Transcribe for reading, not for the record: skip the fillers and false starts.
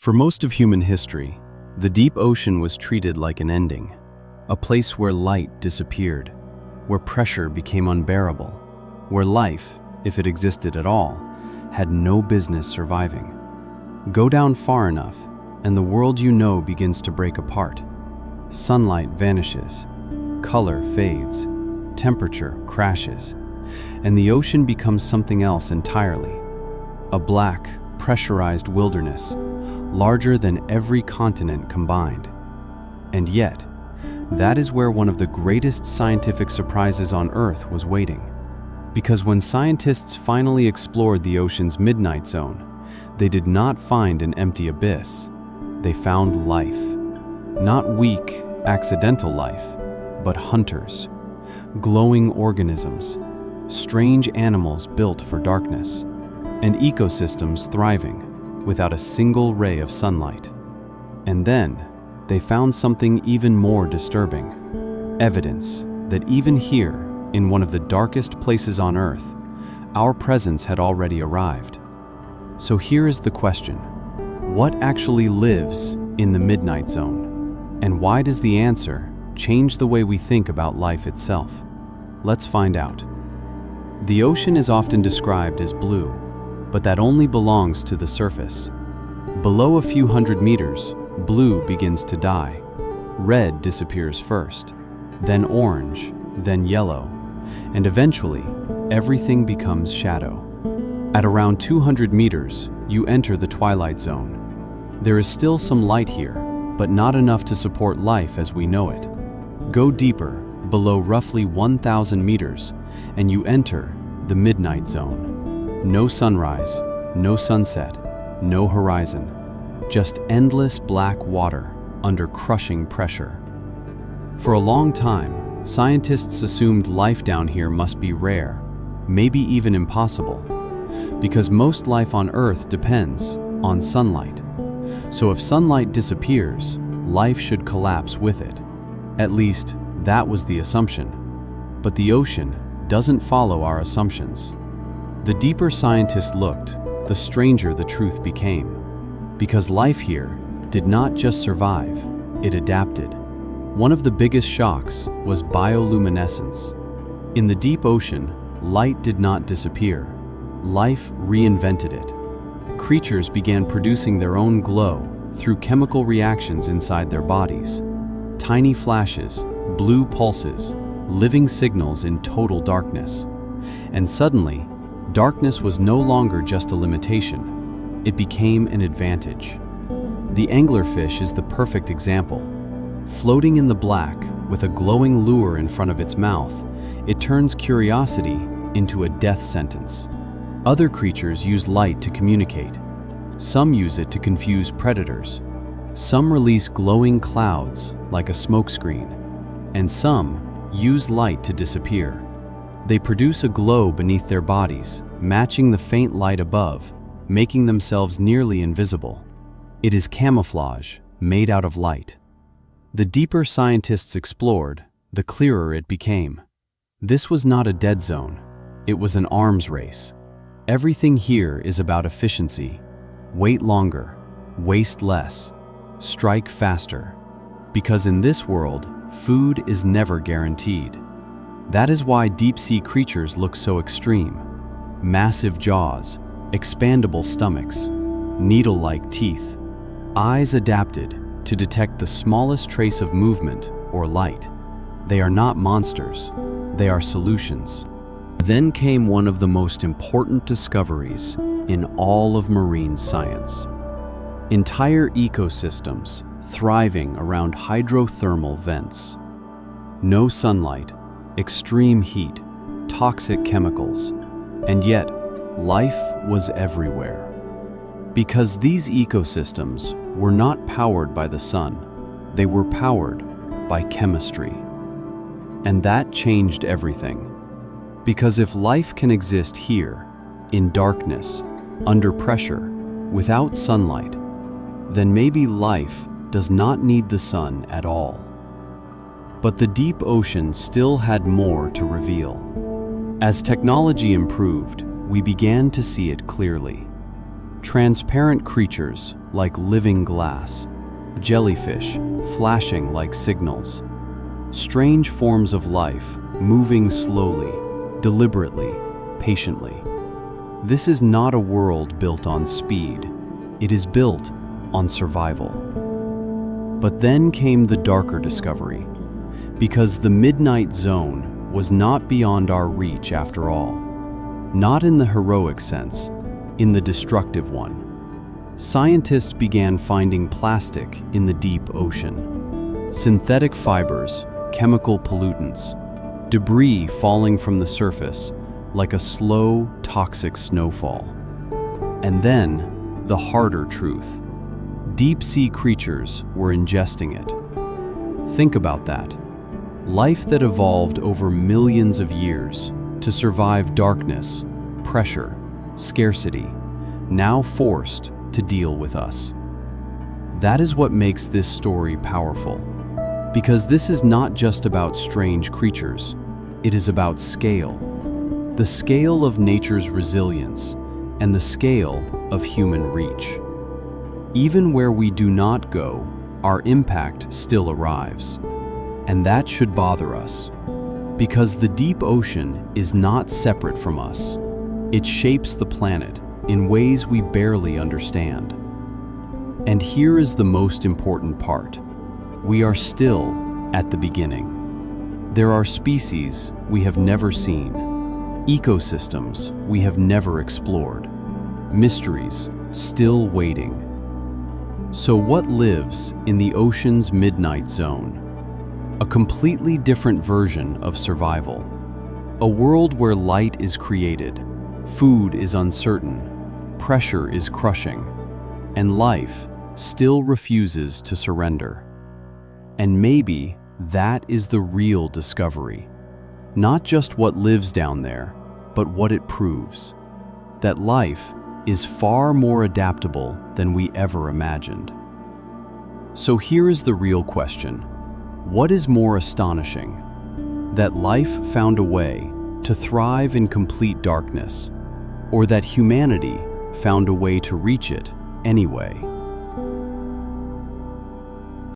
For most of human history, the deep ocean was treated like an ending, a place where light disappeared, where pressure became unbearable, where life, if it existed at all, had no business surviving. Go down far enough, and the world you know begins to break apart. Sunlight vanishes, color fades, temperature crashes, and the ocean becomes something else entirely. A black, pressurized wilderness, larger than every continent combined. And yet, that is where one of the greatest scientific surprises on Earth was waiting. Because when scientists finally explored the ocean's midnight zone, they did not find an empty abyss. They found life. Not weak, accidental life, but hunters, glowing organisms, strange animals built for darkness, and ecosystems thriving without a single ray of sunlight. And then, they found something even more disturbing. Evidence that even here, in one of the darkest places on Earth, our presence had already arrived. So here is the question: what actually lives in the midnight zone? And why does the answer change the way we think about life itself? Let's find out. The ocean is often described as blue, but that only belongs to the surface. Below a few hundred meters, blue begins to die. Red disappears first, then orange, then yellow, and eventually, everything becomes shadow. At around 200 meters, you enter the twilight zone. There is still some light here, but not enough to support life as we know it. Go deeper, below roughly 1,000 meters, and you enter the midnight zone. No sunrise, no sunset, no horizon, just endless black water under crushing pressure. For a long time, scientists assumed life down here must be rare, maybe even impossible, because most life on Earth depends on sunlight. So if sunlight disappears, life should collapse with it. At least, that was the assumption. But the ocean doesn't follow our assumptions. The deeper scientists looked, the stranger the truth became. Because life here did not just survive, it adapted. One of the biggest shocks was bioluminescence. In the deep ocean, light did not disappear. Life reinvented it. Creatures began producing their own glow through chemical reactions inside their bodies. Tiny flashes, blue pulses, living signals in total darkness. And suddenly, darkness was no longer just a limitation. It became an advantage. The anglerfish is the perfect example. Floating in the black, with a glowing lure in front of its mouth, it turns curiosity into a death sentence. Other creatures use light to communicate. Some use it to confuse predators. Some release glowing clouds like a smokescreen. And some use light to disappear. They produce a glow beneath their bodies, matching the faint light above, making themselves nearly invisible. It is camouflage made out of light. The deeper scientists explored, the clearer it became. This was not a dead zone. It was an arms race. Everything here is about efficiency. Wait longer, waste less, strike faster. Because in this world, food is never guaranteed. That is why deep-sea creatures look so extreme. Massive jaws, expandable stomachs, needle-like teeth, eyes adapted to detect the smallest trace of movement or light. They are not monsters, they are solutions. Then came one of the most important discoveries in all of marine science. Entire ecosystems thriving around hydrothermal vents. No sunlight, extreme heat, toxic chemicals, and yet life was everywhere. Because these ecosystems were not powered by the sun, they were powered by chemistry. And that changed everything. Because if life can exist here, in darkness, under pressure, without sunlight, then maybe life does not need the sun at all. But the deep ocean still had more to reveal. As technology improved, we began to see it clearly. Transparent creatures, like living glass, jellyfish flashing like signals, strange forms of life moving slowly, deliberately, patiently. This is not a world built on speed. It is built on survival. But then came the darker discovery, because the midnight zone was not beyond our reach after all. Not in the heroic sense, in the destructive one. Scientists began finding plastic in the deep ocean. Synthetic fibers, chemical pollutants, debris falling from the surface like a slow, toxic snowfall. And then, the harder truth. Deep-sea creatures were ingesting it. Think about that. Life that evolved over millions of years to survive darkness, pressure, scarcity, now forced to deal with us. That is what makes this story powerful. Because this is not just about strange creatures, it is about scale. The scale of nature's resilience and the scale of human reach. Even where we do not go, our impact still arrives. And that should bother us. Because the deep ocean is not separate from us. It shapes the planet in ways we barely understand. And here is the most important part. We are still at the beginning. There are species we have never seen, ecosystems we have never explored, mysteries still waiting. So what lives in the ocean's midnight zone? A completely different version of survival. A world where light is created, food is uncertain, pressure is crushing, and life still refuses to surrender. And maybe that is the real discovery. Not just what lives down there, but what it proves. That life is far more adaptable than we ever imagined. So here is the real question. What is more astonishing? That life found a way to thrive in complete darkness, or that humanity found a way to reach it anyway?